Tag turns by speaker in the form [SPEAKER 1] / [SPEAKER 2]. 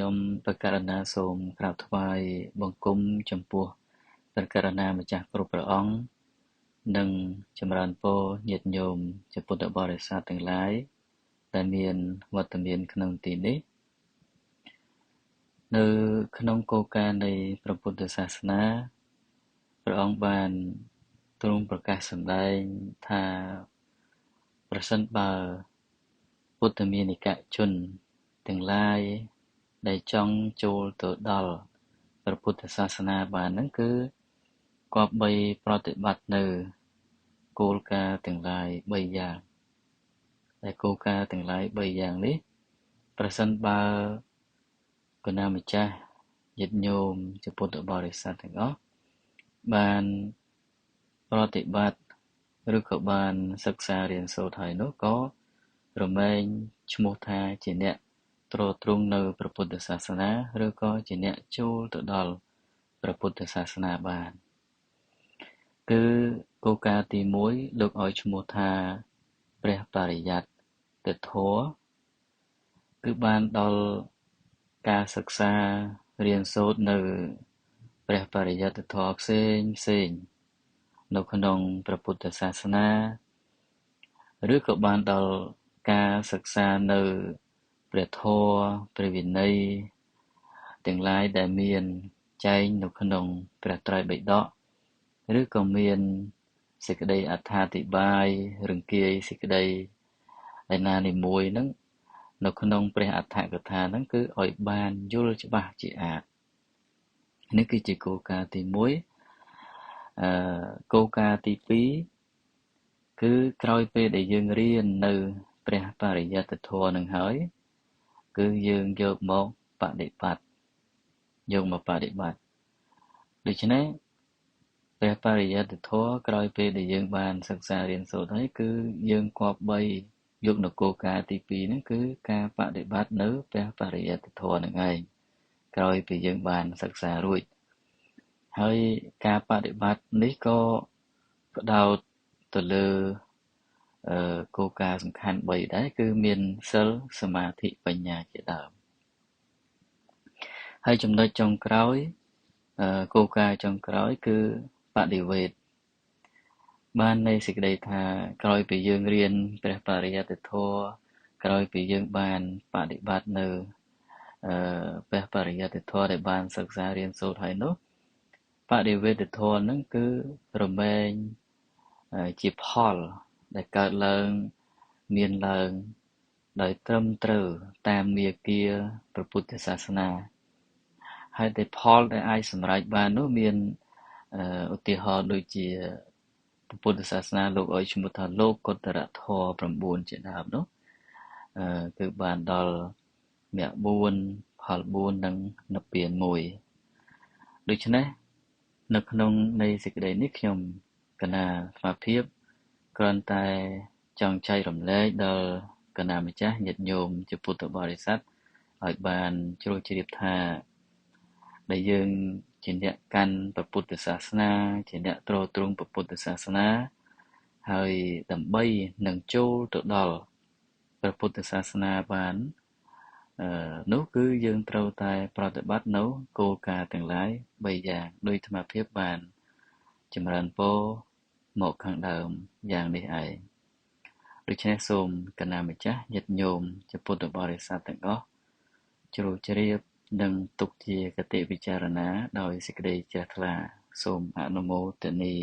[SPEAKER 1] ខ្ញុំប្រកាសណាសូមក្រាបថ្វាយបង្គំចំពោះព្រះករុណាម្ចាស់គ្រប់ព្រះអង្គនិងចម្រើនពរញាតិញោមជាពុទ្ធបរិស័ទទាំងឡាយដែលមានវត្តមានក្នុងទីនេះនៅក្នុងគោលការណ៍នៃព្រះពុទ្ធសាសនាព្រះអង្គបានទ្រង់ប្រកាសសម្ដែងថាប្រសិនបើពុទ្ធមានិកជនទាំងឡាយដែលចង់ចូលទៅដល់ព្រះពុទ្ធសាសនាបានហ្នឹងគឺគប្បីប្រតិបត្តិនៅគោលការណ៍ទាំងឡាយ3យ៉ាងដែលគោលការណ៍ទាំងឡាយ3យ៉ាងនេះប្រសិនបើគណៈម្ចាស់ញាតិញោមជាពុទ្ធបរិស័ទទាំងអស់បានប្រតិបត្តិឬក៏បានសិក្សារៀនសូត្រហើយនោះក៏រមែងឈ្មោះថាជាអ្នកទ្រទ្រង់នៅព្រះពុទ្ធសាសនាឬក៏ជាអ្នកចូលទៅដល់ព្រះពុទ្ធសាសនាបានគឺគោលការណ៍ទី1លោកឲ្យឈ្មោះថាព្រះបរិយត្តិធម៌គឺបានដល់ការសិក្សារៀនសូត្រនៅព្រះបរិយត្តិធម៌ផ្សេងនៅក្នុងព្រះពុទ្ធសាសនាឬក៏បានដល់ការសិក្សានៅព្រះធម៌ព្រះវិន័យទាំងឡាយដែលមានចែងនៅក្នុងព្រះត្រៃបិដកឬក៏មានសេចក្តីអត្ថាធិប្បាយរង្គាយសេចក្តីឯណានីមួយហ្នឹងនៅក្នុងព្រះអត្ថកថាហ្នឹងគឺឲ្យបានយល់ច្បាស់ជាអាចនេះគឺជាគោលការណ៍ទី1គោលការណ៍ទី2គឺក្រោយពេលដែលយើងរៀននៅព្រះបរិយត្តិធម៌នឹងហើយគឺយើងយកមកបដិបត្តិដូច្នេះព្រះបរិយត្តិធម៌ក្រោយពេលដែលយើងបានសិក្សារៀនសូត្រហើយគឺយើងគប្បីយកនៅគោលការណ៍ទី2ហ្នឹងគឺការបដិបត្តិនៅព្រះបរិយត្តិធម៌នឹងឯងក្រោយពីយើងបានសិក្សារួចហើយការបដិបត្តិនេះក៏ផ្ដោតទៅលើគោលការណ៍សំខាន់3ដែរគឺមានសិលសមាធិបញ្ញាជាដើមហើយចំណុចចុងក្រោយគោលការណ៍ចុងក្រោយគឺបដិវេទបាននៃសេចក្តីថាក្រោយពីយើងរៀនព្រះបរិយត្តិធម៌ក្រោយពីយើងបានបដិបត្តិនៅព្រះបរិយត្តិធម៌ដែលបានសិក្សារៀនសូត្រហើយនោះបដិវេទធម៌ហ្នឹងគឺរមែងជាផលដែលកើតឡើងមានឡើងដោយត្រឹមត្រូវតាមមាគាព្រះពុទ្ធសាសនាហើយតែផលដែលអាចសម្រេចបាននោះមានឧទាហរណ៍ដូចជាព្រះពុទ្ធសាសនាលោកឲ្យឈ្មោះថាលោកុត្តរធម៌9ជាដើមនោះគឺបានដល់មគ្គ4ផល4និងនិព្វាន1ដូច្នេះនៅក្នុងនៃសេចក្តីនេះខ្ញុំកណាស្មាភាពគ្រាន់តែចង់ចែករំលែកដល់គណៈម្ចាស់ញាតិញោមជាពុទ្ធបរិស័ទឲ្យបានជ្រោមជ្រាបថាដែលយើងជាអ្នកកាន់ព្រះពុទ្ធសាសនាជាអ្នកទ្រទ្រង់ព្រះពុទ្ធសាសនាហើយដើម្បីនឹងចូលទៅដល់ព្រះពុទ្ធសាសនាបាននោះគឺយើងត្រូវតែប្រតិបត្តិនៅគោលការណ៍ទាំងឡាយ3យ៉ាងដោយអាត្មាភាពបានចម្រើនពរមកខាងដើមយ៉ាងនេះឯងដូច្នេះសូមគណៈម្ចាស់ញាតិញោមជាពុទ្ធបរិស័ទទាំងអស់ជ្រោមជ្រាបនិងទុកជាគតិពិចារណាដោយសេចក្តីជ្រះថ្លាសូមអនុមោទនា